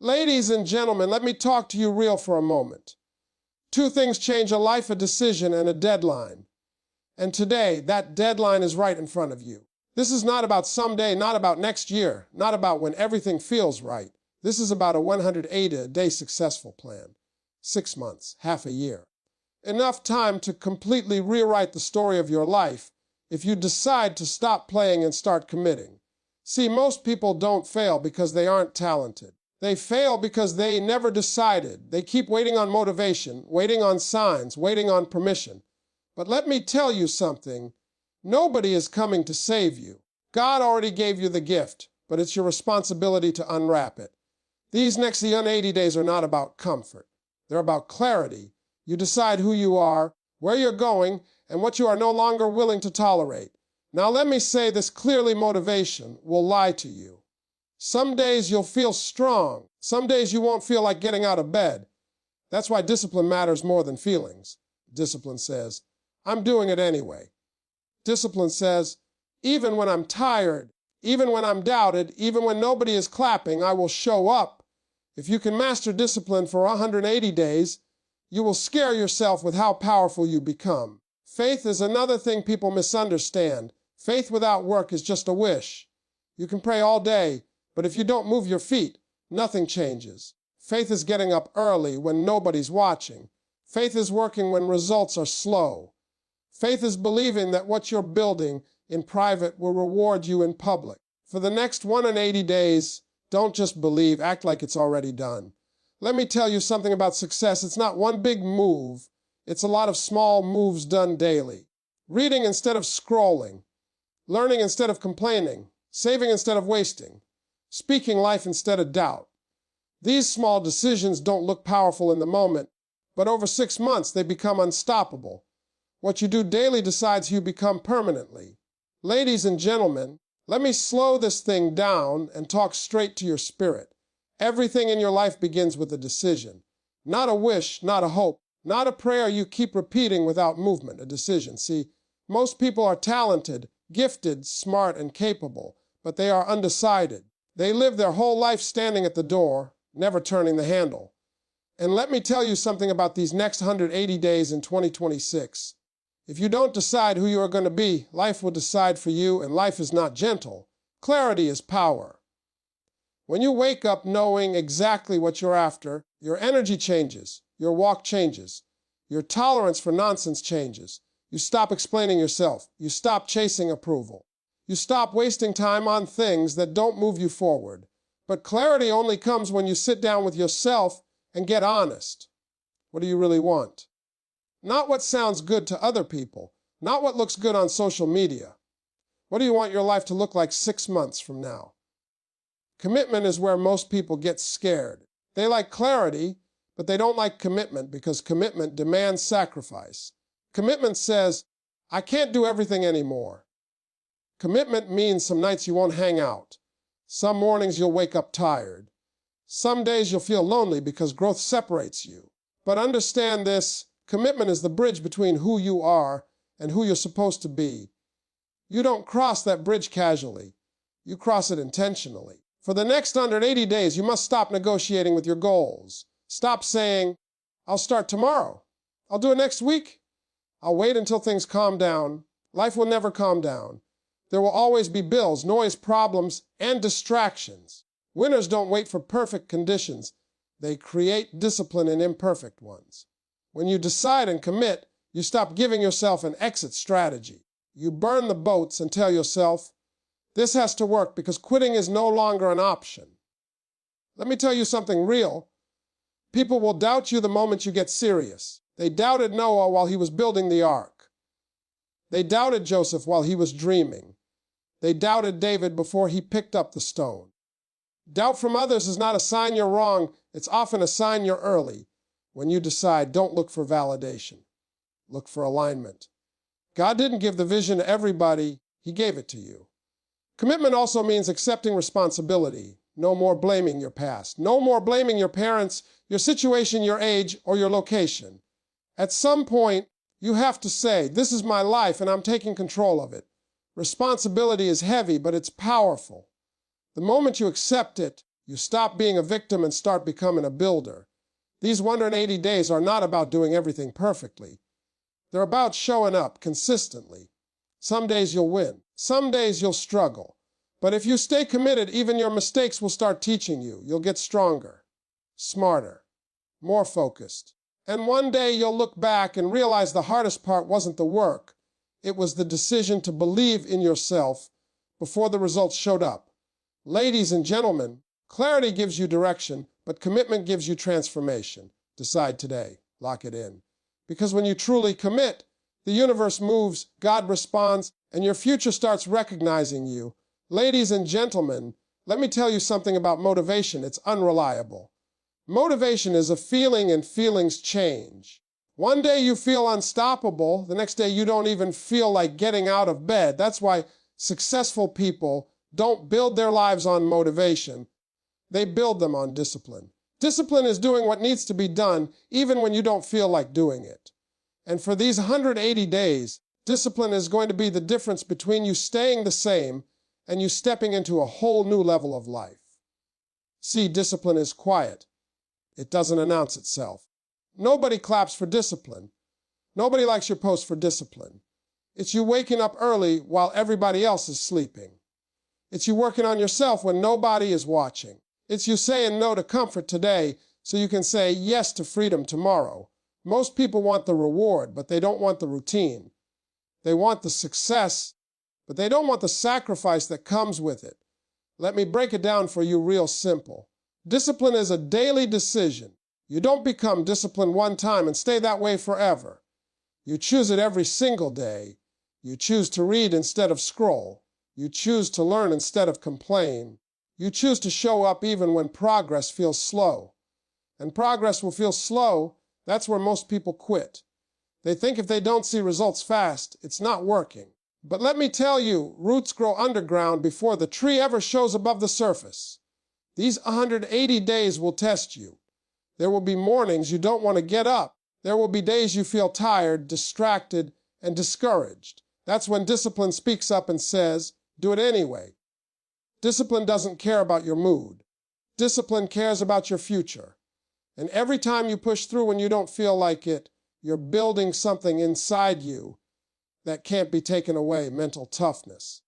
Ladies and gentlemen, let me talk to you real for a moment. Two things change a life: a decision and a deadline. And today, that deadline is right in front of you. This is not about someday, not about next year, not about when everything feels right. This is about a 180-day successful plan. 6 months, half a year. Enough time to completely rewrite the story of your life if you decide to stop playing and start committing. See, most people don't fail because they aren't talented. They fail because they never decided. They keep waiting on motivation, waiting on signs, waiting on permission. But let me tell you something. Nobody is coming to save you. God already gave you the gift, but it's your responsibility to unwrap it. These next 180 days are not about comfort. They're about clarity. You decide who you are, where you're going, and what you are no longer willing to tolerate. Now let me say this clearly: motivation will lie to you. Some days you'll feel strong. Some days you won't feel like getting out of bed. That's why discipline matters more than feelings. Discipline says, I'm doing it anyway. Discipline says, even when I'm tired, even when I'm doubted, even when nobody is clapping, I will show up. If you can master discipline for 180 days, you will scare yourself with how powerful you become. Faith is another thing people misunderstand. Faith without work is just a wish. You can pray all day, but if you don't move your feet, nothing changes. Faith is getting up early when nobody's watching. Faith is working when results are slow. Faith is believing that what you're building in private will reward you in public. For the next 180 days, don't just believe, act like it's already done. Let me tell you something about success. It's not one big move. It's a lot of small moves done daily. Reading instead of scrolling. Learning instead of complaining. Saving instead of wasting. Speaking life instead of doubt. These small decisions don't look powerful in the moment, but over 6 months they become unstoppable. What you do daily decides who you become permanently. Ladies and gentlemen, let me slow this thing down and talk straight to your spirit. Everything in your life begins with a decision. Not a wish, not a hope, not a prayer you keep repeating without movement, a decision. See, most people are talented, gifted, smart, and capable, but they are undecided. They live their whole life standing at the door, never turning the handle. And let me tell you something about these next 180 days in 2026. If you don't decide who you are going to be, life will decide for you, and life is not gentle. Clarity is power. When you wake up knowing exactly what you're after, your energy changes, your walk changes, your tolerance for nonsense changes. You stop explaining yourself. You stop chasing approval. You stop wasting time on things that don't move you forward. But clarity only comes when you sit down with yourself and get honest. What do you really want? Not what sounds good to other people, not what looks good on social media. What do you want your life to look like 6 months from now? Commitment is where most people get scared. They like clarity, but they don't like commitment because commitment demands sacrifice. Commitment says, I can't do everything anymore. Commitment means some nights you won't hang out. Some mornings you'll wake up tired. Some days you'll feel lonely because growth separates you. But understand this, commitment is the bridge between who you are and who you're supposed to be. You don't cross that bridge casually. You cross it intentionally. For the next 180 days, you must stop negotiating with your goals. Stop saying, I'll start tomorrow. I'll do it next week. I'll wait until things calm down. Life will never calm down. There will always be bills, noise, problems, and distractions. Winners don't wait for perfect conditions. They create discipline in imperfect ones. When you decide and commit, you stop giving yourself an exit strategy. You burn the boats and tell yourself, this has to work because quitting is no longer an option. Let me tell you something real. People will doubt you the moment you get serious. They doubted Noah while he was building the ark. They doubted Joseph while he was dreaming. They doubted David before he picked up the stone. Doubt from others is not a sign you're wrong. It's often a sign you're early. When you decide, don't look for validation. Look for alignment. God didn't give the vision to everybody. He gave it to you. Commitment also means accepting responsibility. No more blaming your past. No more blaming your parents, your situation, your age, or your location. At some point, you have to say, this is my life and I'm taking control of it. Responsibility is heavy, but it's powerful. The moment you accept it, You stop being a victim and start becoming a builder. These 180 days are not about doing everything perfectly. They're about showing up consistently. Some days you'll win. Some days you'll struggle. But if you stay committed, even your mistakes will start teaching you. You'll get stronger, smarter, more focused. And one day you'll look back and realize the hardest part wasn't the work. It was the decision to believe in yourself before the results showed up. Ladies and gentlemen, clarity gives you direction, but commitment gives you transformation. Decide today. Lock it in. Because when you truly commit, the universe moves, God responds, and your future starts recognizing you. Ladies and gentlemen, let me tell you something about motivation. It's unreliable. Motivation is a feeling, and feelings change. One day you feel unstoppable. The next day you don't even feel like getting out of bed. That's why successful people don't build their lives on motivation. They build them on discipline. Discipline is doing what needs to be done, even when you don't feel like doing it. And for these 180 days, discipline is going to be the difference between you staying the same and you stepping into a whole new level of life. See, discipline is quiet. It doesn't announce itself. Nobody claps for discipline. Nobody likes your post for discipline. It's you waking up early while everybody else is sleeping. It's you working on yourself when nobody is watching. It's you saying no to comfort today so you can say yes to freedom tomorrow. Most people want the reward, but they don't want the routine. They want the success, but they don't want the sacrifice that comes with it. Let me break it down for you real simple. Discipline is a daily decision. You don't become disciplined one time and stay that way forever. You choose it every single day. You choose to read instead of scroll. You choose to learn instead of complain. You choose to show up even when progress feels slow. And progress will feel slow. That's where most people quit. They think if they don't see results fast, it's not working. But let me tell you, roots grow underground before the tree ever shows above the surface. These 180 days will test you. There will be mornings you don't want to get up. There will be days you feel tired, distracted, and discouraged. That's when discipline speaks up and says, do it anyway. Discipline doesn't care about your mood. Discipline cares about your future. And every time you push through when you don't feel like it, you're building something inside you that can't be taken away, mental toughness.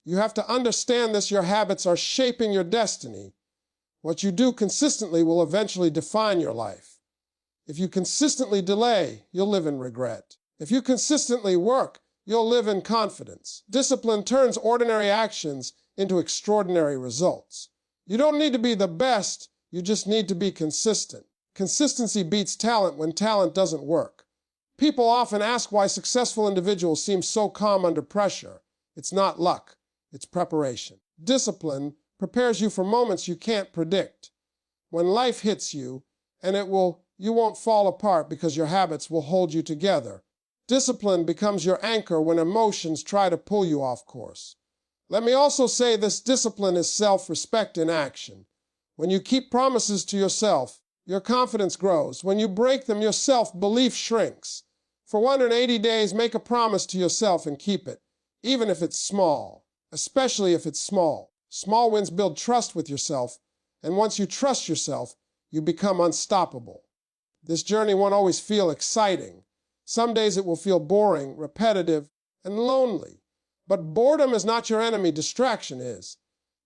You have to understand this. Your habits are shaping your destiny. What you do consistently will eventually define your life. If you consistently delay, you'll live in regret. If you consistently work, you'll live in confidence. Discipline turns ordinary actions into extraordinary results. You don't need to be the best, you just need to be consistent. Consistency beats talent when talent doesn't work. People often ask why successful individuals seem so calm under pressure. It's not luck, it's preparation. Discipline prepares you for moments you can't predict. When life hits you, and you won't fall apart because your habits will hold you together. Discipline becomes your anchor when emotions try to pull you off course. Let me also say this: discipline is self-respect in action. When you keep promises to yourself, your confidence grows. When you break them, your self-belief shrinks. For 180 days, make a promise to yourself and keep it, even if it's small, especially if it's small. Small wins build trust with yourself, and once you trust yourself, you become unstoppable. This journey won't always feel exciting. Some days it will feel boring, repetitive, and lonely. But boredom is not your enemy, distraction is.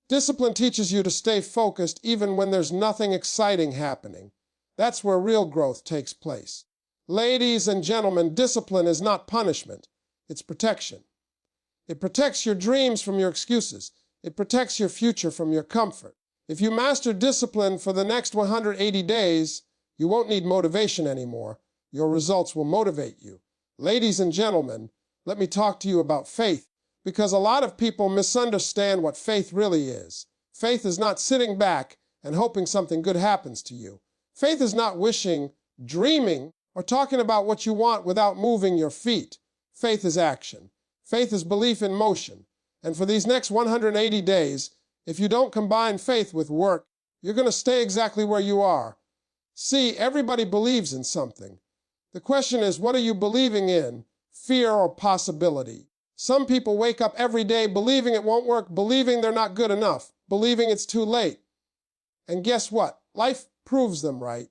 Discipline teaches you to stay focused even when there's nothing exciting happening. That's where real growth takes place. Ladies and gentlemen, discipline is not punishment. It's protection. It protects your dreams from your excuses. It protects your future from your comfort. If you master discipline for the next 180 days, you won't need motivation anymore. Your results will motivate you. Ladies and gentlemen, let me talk to you about faith, because a lot of people misunderstand what faith really is. Faith is not sitting back and hoping something good happens to you. Faith is not wishing, dreaming, or talking about what you want without moving your feet. Faith is action. Faith is belief in motion. And for these next 180 days, if you don't combine faith with work, you're going to stay exactly where you are. See, everybody believes in something. The question is, what are you believing in? Fear or possibility? Some people wake up every day believing it won't work, believing they're not good enough, believing it's too late. And guess what? Life proves them right.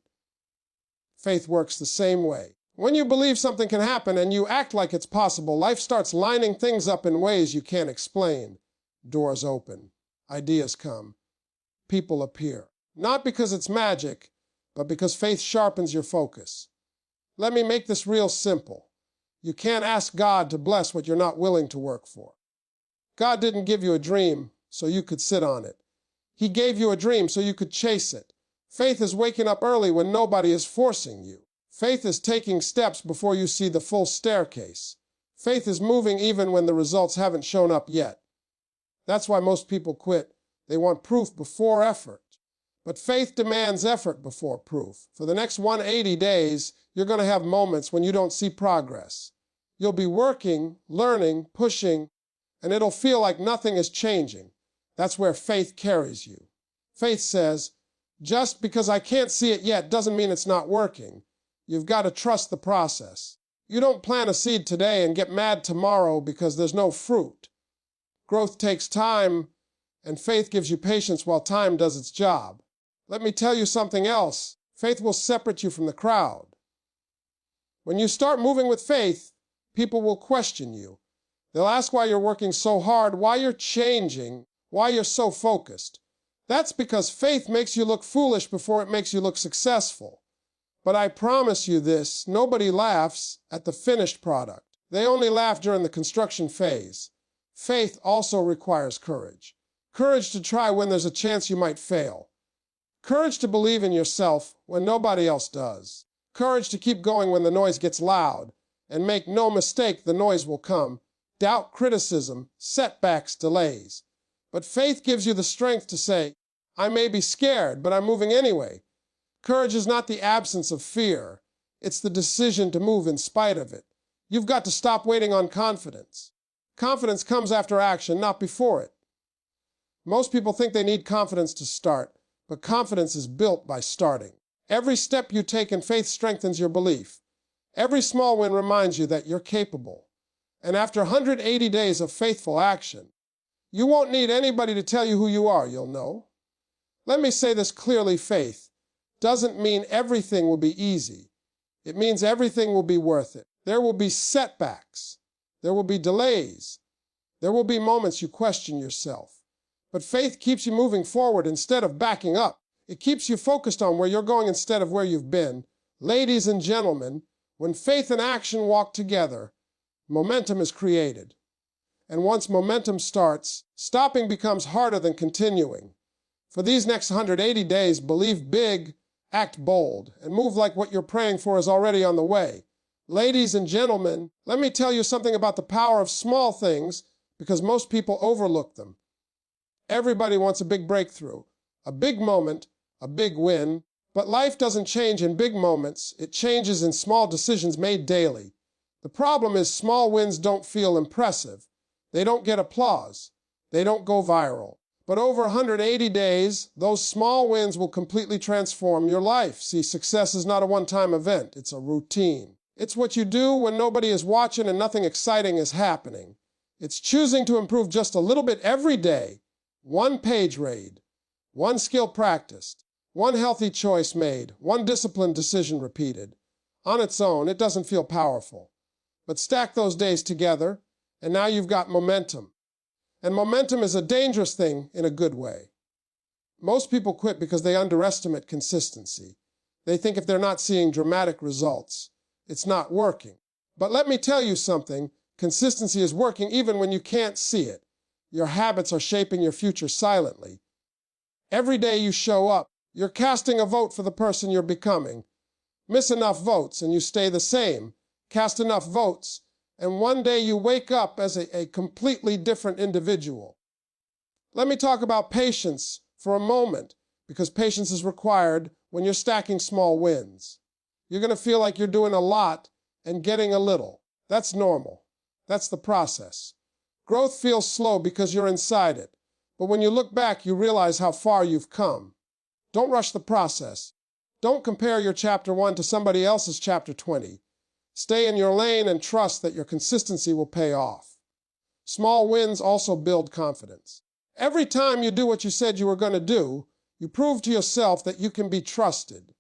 Faith works the same way. When you believe something can happen and you act like it's possible, life starts lining things up in ways you can't explain. Doors open, ideas come, people appear. Not because it's magic, but because faith sharpens your focus. Let me make this real simple. You can't ask God to bless what you're not willing to work for. God didn't give you a dream so you could sit on it. He gave you a dream so you could chase it. Faith is waking up early when nobody is forcing you. Faith is taking steps before you see the full staircase. Faith is moving even when the results haven't shown up yet. That's why most people quit. They want proof before effort. But faith demands effort before proof. For the next 180 days, you're going to have moments when you don't see progress. You'll be working, learning, pushing, and it'll feel like nothing is changing. That's where faith carries you. Faith says, just because I can't see it yet doesn't mean it's not working. You've got to trust the process. You don't plant a seed today and get mad tomorrow because there's no fruit. Growth takes time, and faith gives you patience while time does its job. Let me tell you something else. Faith will separate you from the crowd. When you start moving with faith, people will question you. They'll ask why you're working so hard, why you're changing, why you're so focused. That's because faith makes you look foolish before it makes you look successful. But I promise you this, nobody laughs at the finished product. They only laugh during the construction phase. Faith also requires courage. Courage to try when there's a chance you might fail. Courage to believe in yourself when nobody else does. Courage to keep going when the noise gets loud. And make no mistake, the noise will come. Doubt, criticism, setbacks, delays. But faith gives you the strength to say, I may be scared, but I'm moving anyway. Courage is not the absence of fear. It's the decision to move in spite of it. You've got to stop waiting on confidence. Confidence comes after action, not before it. Most people think they need confidence to start, but confidence is built by starting. Every step you take in faith strengthens your belief. Every small win reminds you that you're capable. And after 180 days of faithful action, you won't need anybody to tell you who you are, you'll know. Let me say this clearly, faith doesn't mean everything will be easy. It means everything will be worth it. There will be setbacks. There will be delays. There will be moments you question yourself. But faith keeps you moving forward instead of backing up. It keeps you focused on where you're going instead of where you've been. Ladies and gentlemen, when faith and action walk together, momentum is created. And once momentum starts, stopping becomes harder than continuing. For these next 180 days, believe big, act bold, and move like what you're praying for is already on the way. Ladies and gentlemen, let me tell you something about the power of small things because most people overlook them. Everybody wants a big breakthrough, a big moment, a big win, but life doesn't change in big moments. It changes in small decisions made daily. The problem is small wins don't feel impressive. They don't get applause. They don't go viral. But over 180 days, those small wins will completely transform your life. See, success is not a one-time event. It's a routine. It's what you do when nobody is watching and nothing exciting is happening. It's choosing to improve just a little bit every day. One page read, one skill practiced, one healthy choice made, one disciplined decision repeated. On its own, it doesn't feel powerful. But stack those days together, and now you've got momentum. And momentum is a dangerous thing in a good way. Most people quit because they underestimate consistency. They think if they're not seeing dramatic results, it's not working. But let me tell you something, consistency is working even when you can't see it. Your habits are shaping your future silently. Every day you show up, you're casting a vote for the person you're becoming. Miss enough votes and you stay the same. Cast enough votes, and one day you wake up as a completely different individual. Let me talk about patience for a moment, because patience is required when you're stacking small wins. You're going to feel like you're doing a lot and getting a little. That's normal. That's the process. Growth feels slow because you're inside it, but when you look back, you realize how far you've come. Don't rush the process. Don't compare your chapter 1 to somebody else's chapter 20. Stay in your lane and trust that your consistency will pay off. Small wins also build confidence. Every time you do what you said you were going to do, You prove to yourself that you can be trusted.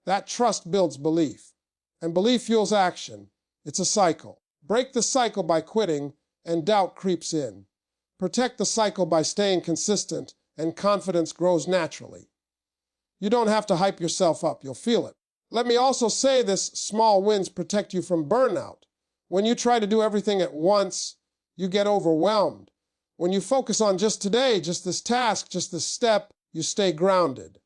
That trust builds belief, and belief fuels action. It's a cycle. Break the cycle by quitting, and doubt creeps in. Protect the cycle by staying consistent, and confidence grows naturally. You don't have to hype yourself up. You'll feel it. Let me also say this: small wins protect you from burnout. When you try to do everything at once, you get overwhelmed. When you focus on just today, just this task, just this step, you stay grounded.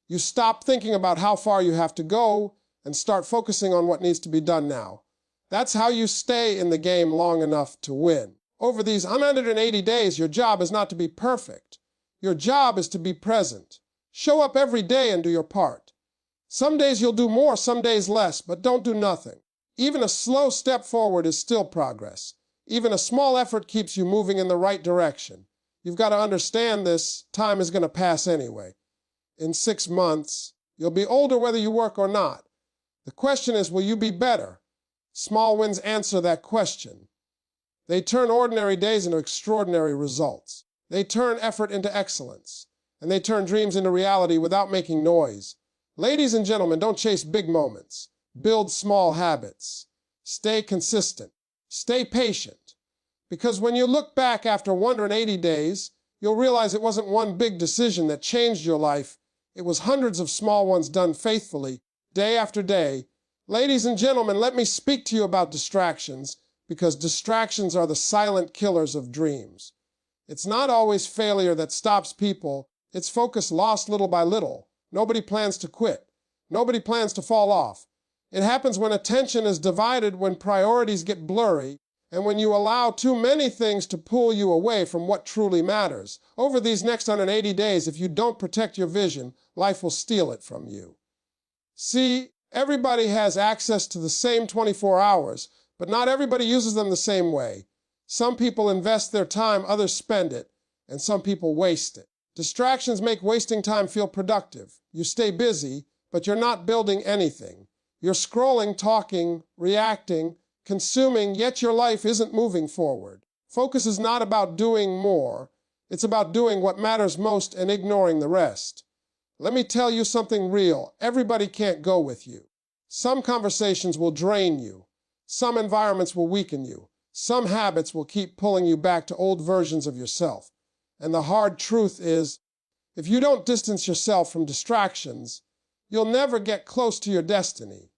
You stop thinking about how far you have to go and start focusing on what needs to be done now. That's how you stay in the game long enough to win. Over these 180 days, your job is not to be perfect. Your job is to be present. Show up every day and do your part. Some days you'll do more, some days less, but don't do nothing. Even a slow step forward is still progress. Even a small effort keeps you moving in the right direction. You've got to understand this: time is going to pass anyway. In 6 months, you'll be older whether you work or not. The question is, will you be better? Small wins answer that question. They turn ordinary days into extraordinary results. They turn effort into excellence, and they turn dreams into reality without making noise. Ladies and gentlemen, don't chase big moments. Build small habits. Stay consistent. Stay patient. Because when you look back after 180 days, you'll realize it wasn't one big decision that changed your life. It was hundreds of small ones done faithfully, day after day. Ladies and gentlemen, let me speak to you about distractions, because distractions are the silent killers of dreams. It's not always failure that stops people. It's focus lost little by little. Nobody plans to quit. Nobody plans to fall off. It happens when attention is divided, when priorities get blurry, and when you allow too many things to pull you away from what truly matters. Over these next 180 days, if you don't protect your vision, life will steal it from you. See, everybody has access to the same 24 hours, but not everybody uses them the same way. Some people invest their time, others spend it, and some people waste it. Distractions make wasting time feel productive. You stay busy, but you're not building anything. You're scrolling, talking, reacting, consuming, yet your life isn't moving forward. Focus is not about doing more. It's about doing what matters most and ignoring the rest. Let me tell you something real. Everybody can't go with you. Some conversations will drain you. Some environments will weaken you. Some habits will keep pulling you back to old versions of yourself. And the hard truth is, if you don't distance yourself from distractions, you'll never get close to your destiny.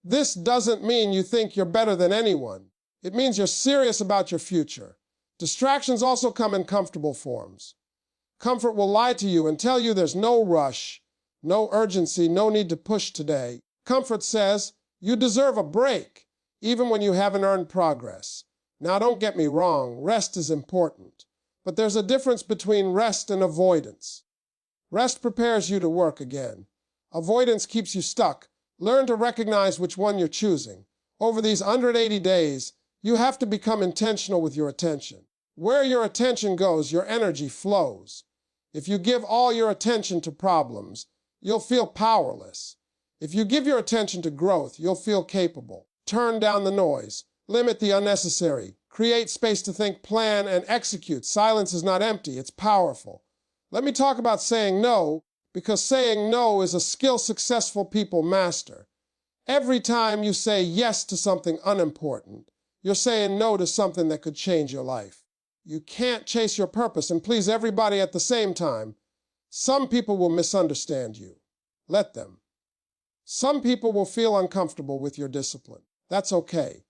This doesn't mean you think you're better than anyone. It means you're serious about your future. Distractions also come in comfortable forms. Comfort will lie to you and tell you there's no rush, no urgency, no need to push today. Comfort says you deserve a break, even when you haven't earned progress. Now, don't get me wrong, rest is important. But there's a difference between rest and avoidance. Rest prepares you to work again. Avoidance keeps you stuck. Learn to recognize which one you're choosing. Over these 180 days, you have to become intentional with your attention. Where your attention goes, your energy flows. If you give all your attention to problems, you'll feel powerless. If you give your attention to growth, you'll feel capable. Turn down the noise. Limit the unnecessary. Create space to think, plan, and execute. Silence is not empty, it's powerful. Let me talk about saying no, because saying no is a skill successful people master. Every time you say yes to something unimportant, you're saying no to something that could change your life. You can't chase your purpose and please everybody at the same time. Some people will misunderstand you. Let them. Some people will feel uncomfortable with your discipline. That's okay.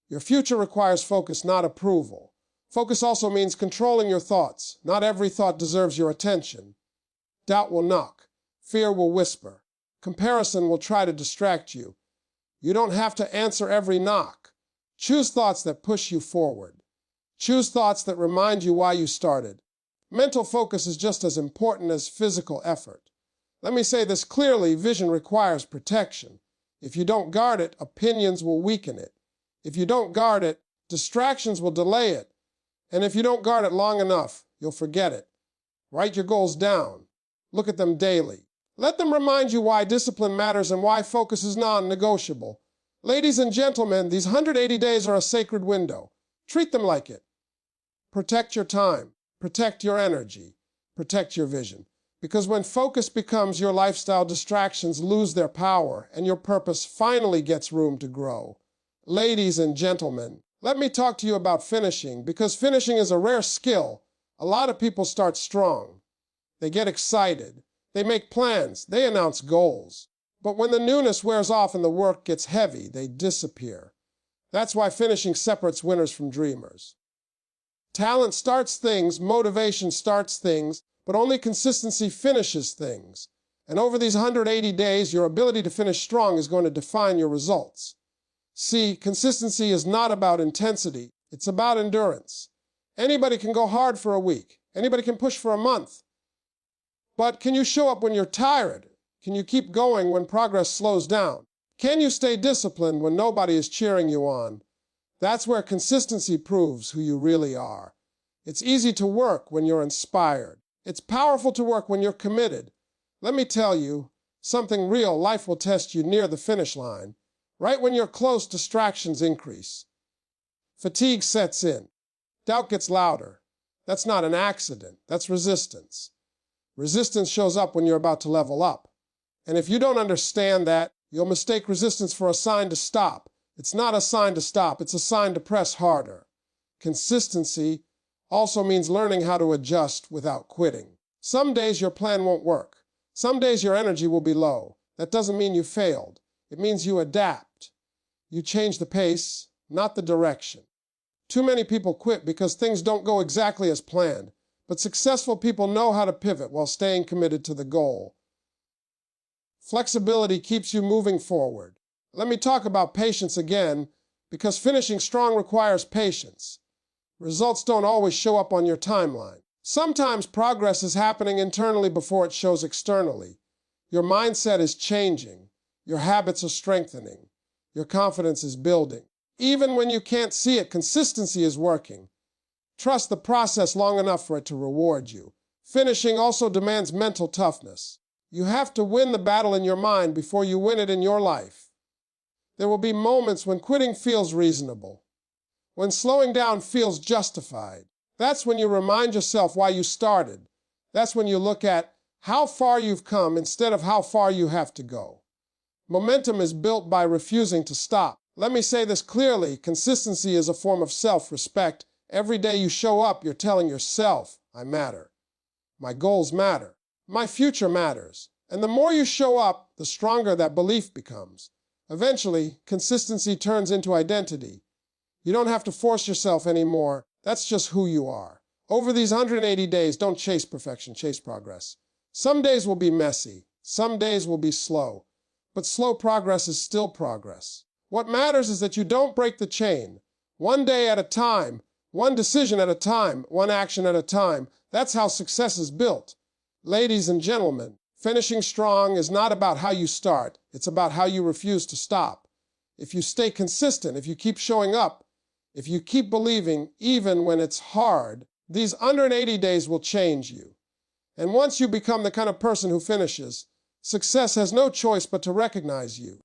Your future requires focus, not approval. Focus also means controlling your thoughts. Not every thought deserves your attention. Doubt will knock. Fear will whisper. Comparison will try to distract you. You don't have to answer every knock. Choose thoughts that push you forward. Choose thoughts that remind you why you started. Mental focus is just as important as physical effort. Let me say this clearly: vision requires protection. If you don't guard it, opinions will weaken it. If you don't guard it, distractions will delay it. And if you don't guard it long enough, you'll forget it. Write your goals down. Look at them daily. Let them remind you why discipline matters and why focus is non-negotiable. Ladies and gentlemen, these 180 days are a sacred window. Treat them like it. Protect your time. Protect your energy. Protect your vision. Because when focus becomes your lifestyle, distractions lose their power and your purpose finally gets room to grow. Ladies and gentlemen, let me talk to you about finishing, because finishing is a rare skill. A lot of people start strong. They get excited. They make plans. They announce goals. But when the newness wears off and the work gets heavy, they disappear. That's why finishing separates winners from dreamers. Talent starts things, motivation starts things, but only consistency finishes things. And over these 180 days, your ability to finish strong is going to define your results. See, consistency is not about intensity. It's about endurance. Anybody can go hard for a week. Anybody can push for a month. But can you show up when you're tired? Can you keep going when progress slows down? Can you stay disciplined when nobody is cheering you on? That's where consistency proves who you really are. It's easy to work when you're inspired. It's powerful to work when you're committed. Let me tell you something real. Life will test you near the finish line. Right when you're close, distractions increase. Fatigue sets in. Doubt gets louder. That's not an accident. That's resistance. Resistance shows up when you're about to level up. And if you don't understand that, you'll mistake resistance for a sign to stop. It's not a sign to stop. It's a sign to press harder. Consistency also means learning how to adjust without quitting. Some days your plan won't work. Some days your energy will be low. That doesn't mean you failed. It means you adapt. You change the pace, not the direction. Too many people quit because things don't go exactly as planned, but successful people know how to pivot while staying committed to the goal. Flexibility keeps you moving forward. Let me talk about patience again, because finishing strong requires patience. Results don't always show up on your timeline. Sometimes progress is happening internally before it shows externally. Your mindset is changing. Your habits are strengthening. Your confidence is building. Even when you can't see it, consistency is working. Trust the process long enough for it to reward you. Finishing also demands mental toughness. You have to win the battle in your mind before you win it in your life. There will be moments when quitting feels reasonable, when slowing down feels justified. That's when you remind yourself why you started. That's when you look at how far you've come instead of how far you have to go. Momentum is built by refusing to stop. Let me say this clearly. Consistency is a form of self-respect. Every day you show up, you're telling yourself, I matter. My goals matter. My future matters. And the more you show up, the stronger that belief becomes. Eventually, consistency turns into identity. You don't have to force yourself anymore. That's just who you are. Over these 180 days, don't chase perfection, chase progress. Some days will be messy. Some days will be slow. But slow progress is still progress. What matters is that you don't break the chain. One day at a time, one decision at a time, one action at a time. That's how success is built. Ladies and gentlemen, finishing strong is not about how you start. It's about how you refuse to stop. If you stay consistent, if you keep showing up, if you keep believing, even when it's hard, these 180 days will change you. And once you become the kind of person who finishes, success has no choice but to recognize you.